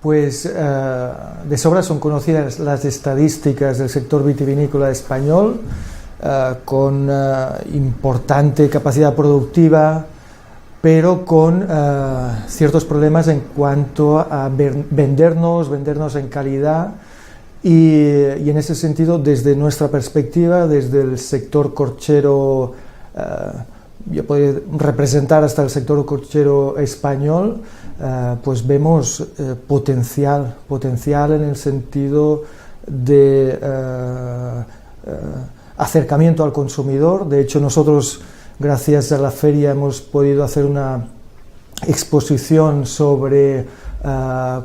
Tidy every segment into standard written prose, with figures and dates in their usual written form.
Pues de sobra son conocidas las estadísticas del sector vitivinícola español, con importante capacidad productiva, pero con ciertos problemas en cuanto a vendernos en calidad, y en ese sentido, desde nuestra perspectiva, desde el sector corchero, yo podría representar hasta el sector corchero español, pues vemos potencial en el sentido de acercamiento al consumidor. De hecho, nosotros, gracias a la feria, hemos podido hacer una exposición sobre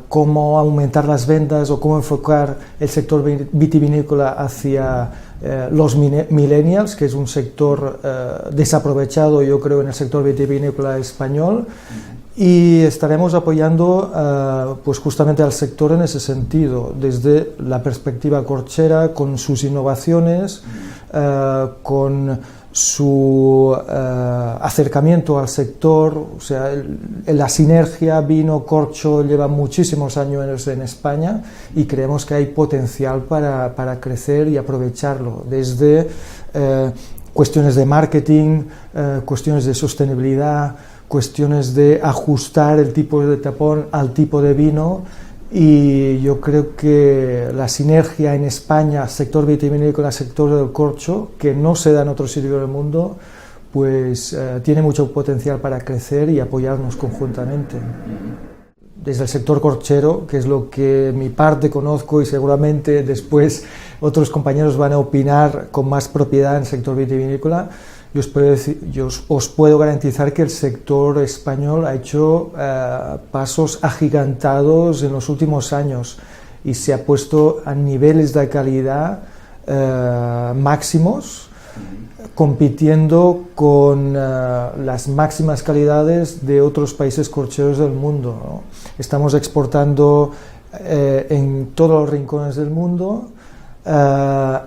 cómo aumentar las ventas o cómo enfocar el sector vitivinícola hacia los millennials, que es un sector desaprovechado, yo creo, en el sector vitivinícola español, y estaremos apoyando pues justamente al sector en ese sentido, desde la perspectiva corchera, con sus innovaciones, con su acercamiento al sector. O sea, la sinergia vino-corcho lleva muchísimos años en España y creemos que hay potencial para crecer y aprovecharlo, desde cuestiones de marketing, cuestiones de sostenibilidad, cuestiones de ajustar el tipo de tapón al tipo de vino. Y yo creo que la sinergia en España, sector vitivinícola, sector del corcho, que no se da en otro sitio del mundo, pues tiene mucho potencial para crecer y apoyarnos conjuntamente. Desde el sector corchero, que es lo que mi parte conozco, y seguramente después otros compañeros van a opinar con más propiedad en el sector vitivinícola, yo os puedo garantizar que el sector español ha hecho pasos agigantados en los últimos años y se ha puesto a niveles de calidad máximos, compitiendo con las máximas calidades de otros países corcheros del mundo, ¿no? Estamos exportando en todos los rincones del mundo.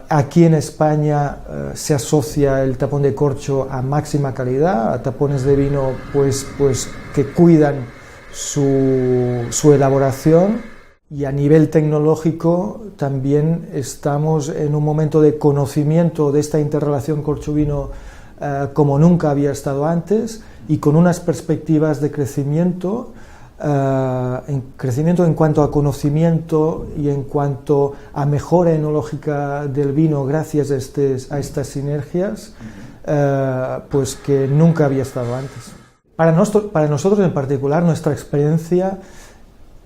Aquí en España se asocia el tapón de corcho a máxima calidad, a tapones de vino pues que cuidan su elaboración, y a nivel tecnológico también estamos en un momento de conocimiento de esta interrelación corcho-vino como nunca había estado antes, y con unas perspectivas de crecimiento en cuanto a conocimiento y en cuanto a mejora enológica del vino gracias a estas sinergias, pues que nunca había estado antes. Para nosotros en particular, nuestra experiencia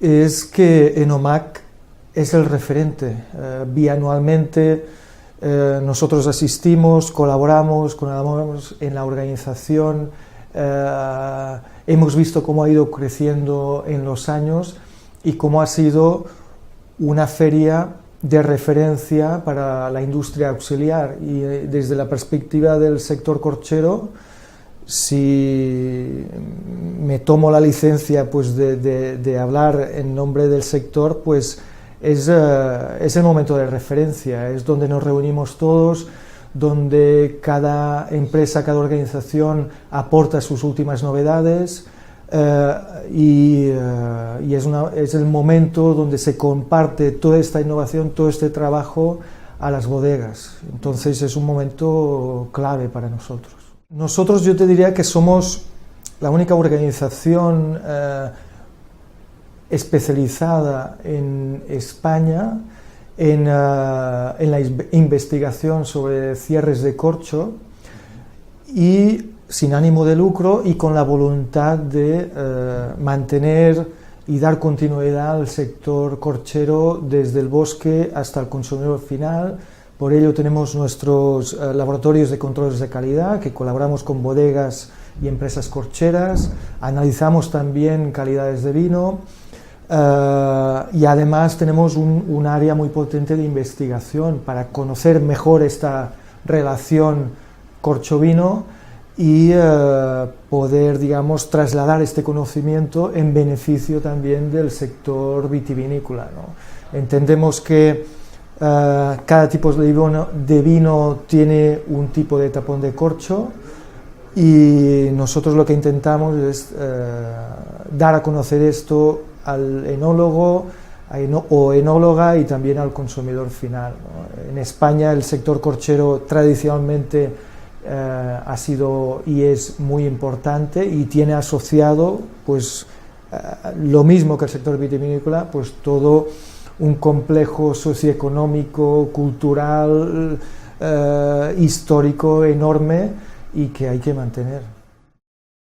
es que Enomac es el referente. Bianualmente nosotros asistimos, colaboramos en la organización. Hemos visto cómo ha ido creciendo en los años y cómo ha sido una feria de referencia para la industria auxiliar, y desde la perspectiva del sector corchero, si me tomo la licencia pues de hablar en nombre del sector, pues es el momento de referencia, es donde nos reunimos todos, donde cada empresa, cada organización aporta sus últimas novedades, y es el momento donde se comparte toda esta innovación, todo este trabajo a las bodegas. Entonces es un momento clave para nosotros. Nosotros, yo te diría que somos la única organización especializada en España en la investigación sobre cierres de corcho, y sin ánimo de lucro y con la voluntad de mantener y dar continuidad al sector corchero desde el bosque hasta el consumidor final. Por ello tenemos nuestros laboratorios de controles de calidad, que colaboramos con bodegas y empresas corcheras, analizamos también calidades de vino, y además tenemos un área muy potente de investigación para conocer mejor esta relación corcho-vino y poder, digamos, trasladar este conocimiento en beneficio también del sector vitivinícola, ¿no? Entendemos que cada tipo de vino tiene un tipo de tapón de corcho, y nosotros lo que intentamos es dar a conocer esto al enólogo o enóloga y también al consumidor final, ¿no? En España el sector corchero tradicionalmente ha sido y es muy importante y tiene asociado pues lo mismo que el sector vitivinícola, pues todo un complejo socioeconómico, cultural, histórico enorme y que hay que mantener.